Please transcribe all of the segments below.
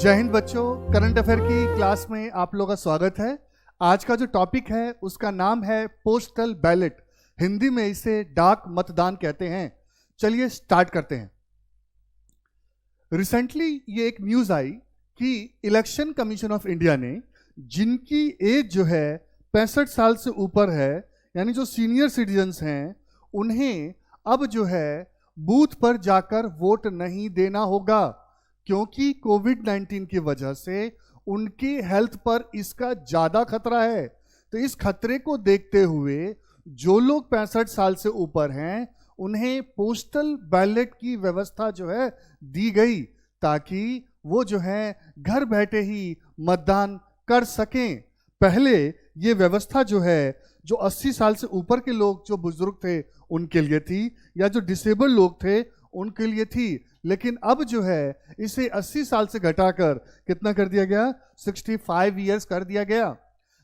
जय हिंद बच्चों, current affair की क्लास में आप लोगों का स्वागत है। आज का जो टॉपिक है उसका नाम है पोस्टल बैलेट। हिंदी में इसे डाक मतदान कहते हैं। चलिए स्टार्ट करते हैं। रिसेंटली ये एक न्यूज आई कि इलेक्शन कमीशन ऑफ इंडिया ने जिनकी एज जो है 65 साल से ऊपर है, यानी जो सीनियर सिटीजन्स हैं, उन्हें अब जो है बूथ पर जाकर वोट नहीं देना होगा, क्योंकि कोविड-19 की वजह से उनकी हेल्थ पर इसका ज़्यादा खतरा है। तो इस खतरे को देखते हुए जो लोग 65 साल से ऊपर हैं उन्हें पोस्टल बैलेट की व्यवस्था जो है दी गई, ताकि वो जो है घर बैठे ही मतदान कर सकें। पहले ये व्यवस्था जो है जो 80 साल से ऊपर के लोग, जो बुजुर्ग थे, उनके लिए थी, या जो डिसेबल लोग थे उनके लिए थी। लेकिन अब जो है इसे 80 साल से घटाकर कितना कर दिया गया, 65 इयर्स कर दिया गया।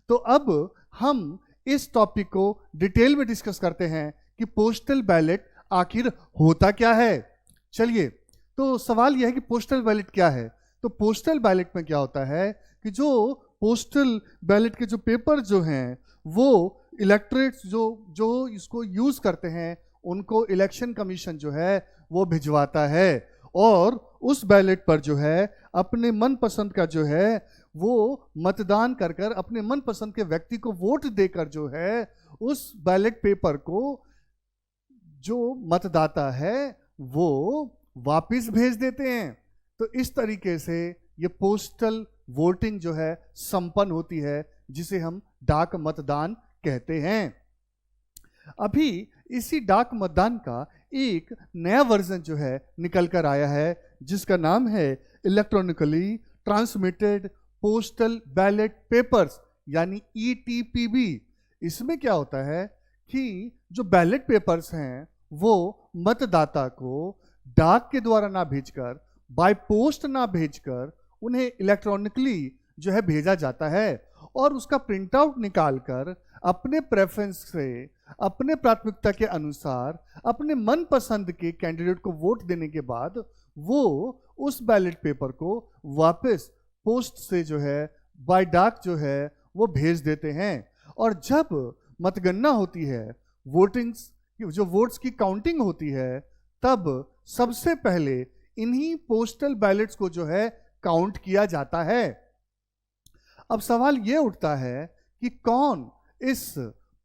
तो अब हम इस टॉपिक को डिटेल में डिस्कस करते हैं कि पोस्टल बैलेट आखिर होता क्या है। चलिए, तो सवाल यह है कि पोस्टल बैलेट क्या है। तो पोस्टल बैलेट में क्या होता है कि जो पोस्टल बैलेट के जो पेपर जो हैं वो इलेक्टोरेट्स जो इसको यूज करते हैं उनको इलेक्शन कमीशन जो है वो भिजवाता है, और उस बैलेट पर जो है अपने मनपसंद का जो है वो मतदान कर कर अपने मनपसंद के व्यक्ति को वोट देकर जो है उस बैलेट पेपर को जो मतदाता है वो वापस भेज देते हैं। तो इस तरीके से ये पोस्टल वोटिंग जो है संपन्न होती है, जिसे हम डाक मतदान कहते हैं। अभी इसी डाक मतदान का एक नया वर्जन जो है निकल कर आया है, जिसका नाम है electronically transmitted postal ballot papers, यानी ETPB। इसमें क्या होता है कि जो बैलेट पेपर्स हैं वो मतदाता को डाक के द्वारा ना भेजकर, बाय पोस्ट ना भेजकर, उन्हें इलेक्ट्रॉनिकली जो है भेजा जाता है, और उसका प्रिंट आउट निकालकर अपने प्रेफरेंस से, अपने प्राथमिकता के अनुसार अपने मनपसंद के कैंडिडेट को वोट देने के बाद वो उस बैलेट पेपर को वापस पोस्ट से जो है बाय डाक जो है वो भेज देते हैं। और जब मतगणना होती है, वोटिंग्स जो वोट्स की काउंटिंग होती है, तब सबसे पहले इन्हीं पोस्टल बैलेट्स को जो है काउंट किया जाता है। अब सवाल ये उठता है कि कौन इस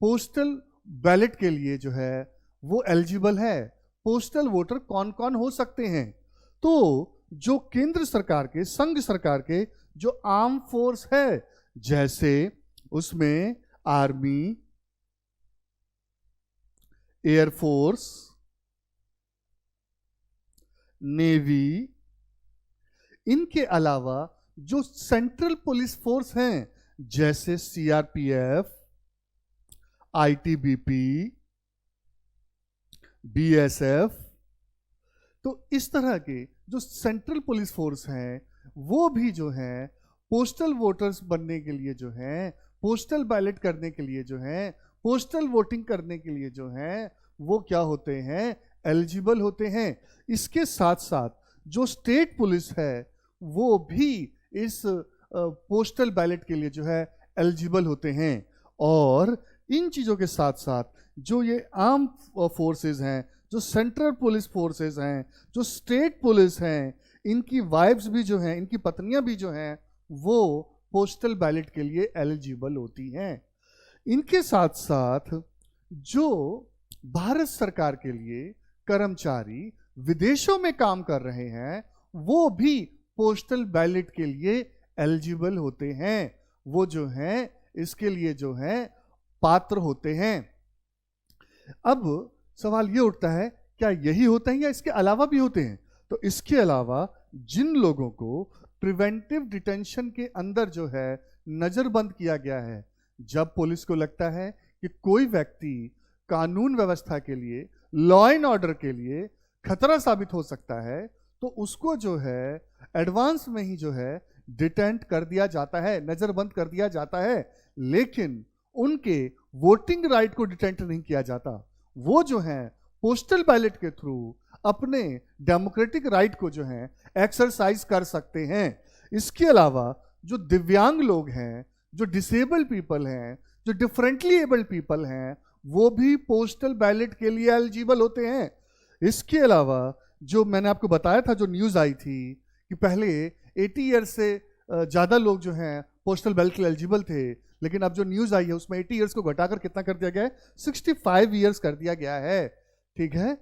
पोस्टल बैलेट के लिए जो है वो एलिजिबल है, पोस्टल वोटर कौन कौन हो सकते हैं। तो जो केंद्र सरकार के, संघ सरकार के जो आर्म फोर्स है, जैसे उसमें आर्मी, एयरफोर्स, नेवी, इनके अलावा जो सेंट्रल पुलिस फोर्स हैं, जैसे CRPF, ITBP, BSF, तो इस तरह के जो सेंट्रल पुलिस फोर्स हैं वो भी जो है पोस्टल वोटर्स बनने के लिए जो है, पोस्टल बैलेट करने के लिए जो है, पोस्टल वोटिंग करने के लिए जो है वो क्या होते हैं, एलिजिबल होते हैं। इसके साथ साथ जो स्टेट पुलिस है वो भी इस पोस्टल बैलेट के लिए जो है एलिजिबल होते हैं। और इन चीज़ों के साथ साथ जो ये आर्म फोर्सेस हैं, जो सेंट्रल पुलिस फोर्सेस हैं, जो स्टेट पुलिस हैं, इनकी वाइफ्स भी जो हैं, इनकी पत्नियां भी जो हैं, वो पोस्टल बैलेट के लिए एलिजिबल होती हैं। इनके साथ साथ जो भारत सरकार के लिए कर्मचारी विदेशों में काम कर रहे हैं वो भी पोस्टल बैलेट के लिए एलिजिबल होते हैं, वो जो हैं इसके लिए जो है पात्र होते हैं। अब सवाल ये उठता है, क्या यही होता है या इसके अलावा भी होते हैं। तो इसके अलावा जिन लोगों को प्रिवेंटिव डिटेंशन के अंदर जो है नजरबंद किया गया है, जब पुलिस को लगता है कि कोई व्यक्ति कानून व्यवस्था के लिए, लॉ एंड ऑर्डर के लिए खतरा साबित हो सकता है, तो उसको जो है एडवांस में ही जो है डिटेंट कर दिया जाता है, नजरबंद कर दिया जाता है। लेकिन उनके वोटिंग राइट को डिटेंट नहीं किया जाता। वो जो है पोस्टल बैलेट के थ्रू अपने डेमोक्रेटिक राइट को जो है एक्सरसाइज कर सकते हैं। इसके अलावा जो दिव्यांग लोग हैं, जो डिसेबल्ड पीपल हैं, जो डिफरेंटली एबल्ड पीपल हैं, वो भी पोस्टल बैलेट के लिए एलिजिबल होते हैं। इसके अलावा जो मैंने आपको बताया था, जो न्यूज़ आई थी कि पहले 80 ईयर्स से ज़्यादा लोग जो हैं पोस्टल बैलेट के लिए एलिजिबल थे, लेकिन अब जो न्यूज़ आई है उसमें 80 ईयर्स को घटाकर कितना कर दिया गया है, 65 ईयर्स कर दिया गया है। ठीक है,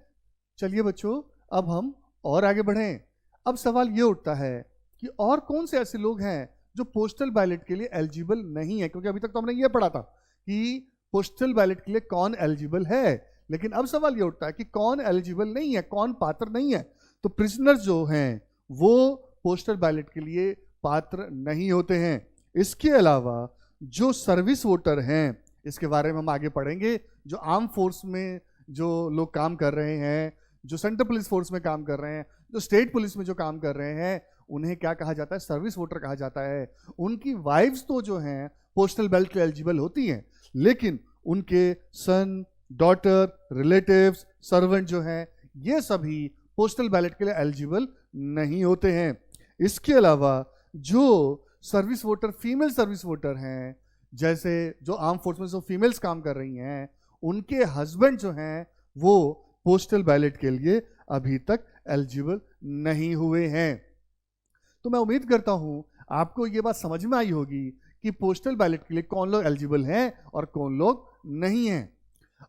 चलिए बच्चों अब हम और आगे बढ़ें। अब सवाल ये उठता है कि और कौन से ऐसे लोग हैं जो पोस्टल बैलेट के लिए एलिजिबल नहीं है, क्योंकि अभी तक तो हमने ये पढ़ा था कि पोस्टल बैलेट के लिए कौन एलिजिबल है, लेकिन अब सवाल ये उठता है कि कौन एलिजिबल नहीं है, कौन पात्र नहीं है। तो प्रिजनर्स जो हैं वो पोस्टल बैलेट के लिए पात्र नहीं होते हैं। इसके अलावा जो सर्विस वोटर हैं, इसके बारे में हम आगे पढ़ेंगे, जो आर्म फोर्स में जो लोग काम कर रहे हैं, जो सेंट्रल पुलिस फोर्स में काम कर रहे हैं, जो स्टेट पुलिस में जो काम कर रहे हैं, उन्हें क्या कहा जाता है, सर्विस वोटर कहा जाता है। उनकी वाइफ्स तो जो हैं पोस्टल बैलेट के लिए एलिजिबल होती हैं, लेकिन उनके सन, डॉटर, रिलेटिव्स, सर्वेंट जो हैं, ये सभी पोस्टल बैलेट के लिए एलिजिबल नहीं होते हैं। इसके अलावा जो service voter, female service voter हैं, जैसे जो आर्म फोर्स में जो फीमेल्स काम कर रही हैं, उनके हस्बैंड जो हैं वो पोस्टल बैलेट के लिए अभी तक एलिजिबल नहीं हुए हैं। तो मैं उम्मीद करता हूं आपको ये बात समझ में आई होगी कि पोस्टल बैलेट के लिए कौन लोग एलिजिबल हैं और कौन लोग नहीं हैं।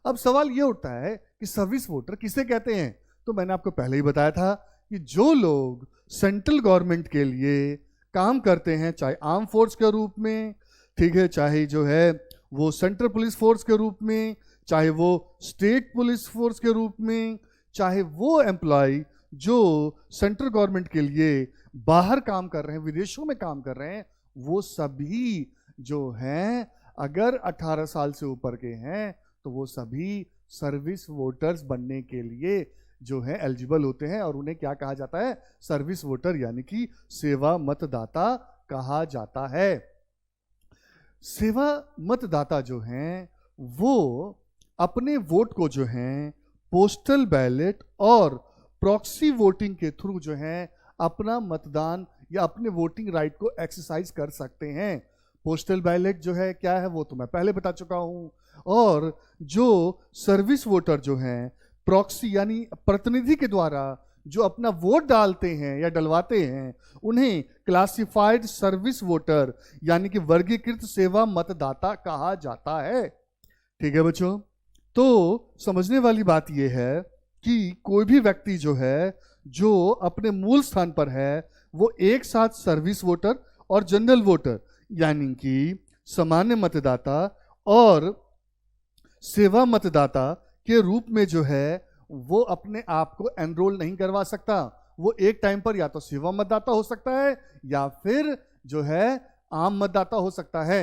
अब सवाल ये उठता है कि सर्विस वोटर किसे कहते हैं। तो मैंने आपको पहले ही बताया था कि जो लोग सेंट्रल गवर्नमेंट के लिए काम करते हैं, चाहे आर्म फोर्स के रूप में, ठीक है, चाहे जो है वो सेंट्रल पुलिस फोर्स के रूप में, चाहे वो स्टेट पुलिस फोर्स के रूप में, चाहे वो एम्प्लॉय जो सेंट्रल गवर्नमेंट के लिए बाहर काम कर रहे हैं, विदेशों में काम कर रहे हैं, वो सभी जो हैं अगर 18 साल से ऊपर के हैं तो वो सभी सर्विस वोटर्स बनने के लिए जो है एलिजिबल होते हैं, और उन्हें क्या कहा जाता है, सर्विस वोटर यानी कि सेवा मतदाता कहा जाता है। सेवा मतदाता जो हैं वो अपने वोट को जो है पोस्टल बैलेट और प्रॉक्सी वोटिंग के थ्रू जो है अपना मतदान या अपने वोटिंग राइट को एक्सरसाइज कर सकते हैं। पोस्टल बैलेट जो है क्या है वो तो मैं पहले बता चुका हूं, और जो सर्विस वोटर जो हैं प्रॉक्सी यानी प्रतिनिधि के द्वारा जो अपना वोट डालते हैं या डलवाते हैं, उन्हें क्लासिफाइड सर्विस वोटर यानी कि वर्गीकृत सेवा मतदाता कहा जाता है। ठीक है बच्चों, तो समझने वाली बात यह है कि कोई भी व्यक्ति जो है जो अपने मूल स्थान पर है वो एक साथ सर्विस वोटर और जनरल वोटर यानी कि सामान्य मतदाता और सेवा मतदाता के रूप में जो है वो अपने आप को एनरोल नहीं करवा सकता। वो एक टाइम पर या तो सेवा मतदाता हो सकता है या फिर जो है आम मतदाता हो सकता है।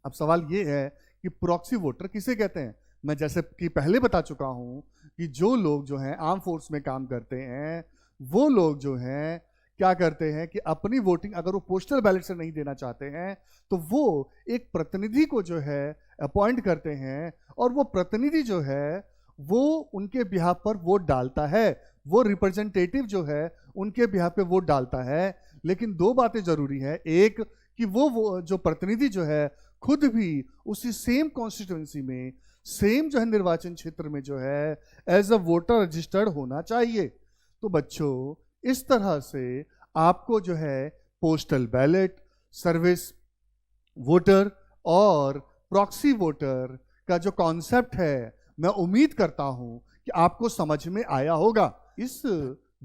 अब सवाल ये है कि प्रॉक्सी वोटर किसे कहते हैं। मैं जैसे कि पहले बता चुका हूं कि जो लोग जो हैं आर्म फोर्स में काम करते हैं वो लोग जो हैं क्या करते हैं कि अपनी वोटिंग अगर वो पोस्टल बैलेट से नहीं देना चाहते हैं तो वो एक प्रतिनिधि को जो है अपॉइंट करते हैं, और वो प्रतिनिधि जो है वो उनके बिहाफ पर वोट डालता है, वो रिप्रेजेंटेटिव जो है उनके बिहाफ पे वोट डालता है। लेकिन दो बातें जरूरी है, एक कि वो जो प्रतिनिधि जो है खुद भी उसी सेम कॉन्स्टिट्यूएंसी में, सेम जो है निर्वाचन क्षेत्र में जो है एज अ वोटर रजिस्टर्ड होना चाहिए। तो बच्चों इस तरह से आपको जो है पोस्टल बैलेट, सर्विस वोटर और प्रॉक्सी वोटर का जो कॉन्सेप्ट है मैं उम्मीद करता हूं कि आपको समझ में आया होगा। इस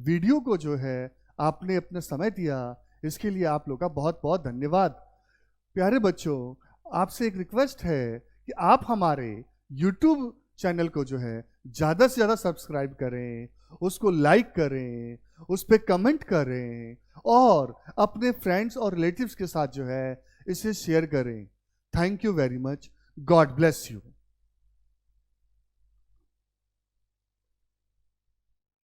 वीडियो को जो है आपने अपना समय दिया, इसके लिए आप लोग का बहुत बहुत धन्यवाद। प्यारे बच्चों, आपसे एक रिक्वेस्ट है कि आप हमारे YouTube चैनल को जो है ज़्यादा से ज़्यादा सब्सक्राइब करें, उसको लाइक करें, उस पर कमेंट करें और अपने फ्रेंड्स और रिलेटिव्स के साथ जो है इसे शेयर करें। Thank you very much. God bless you.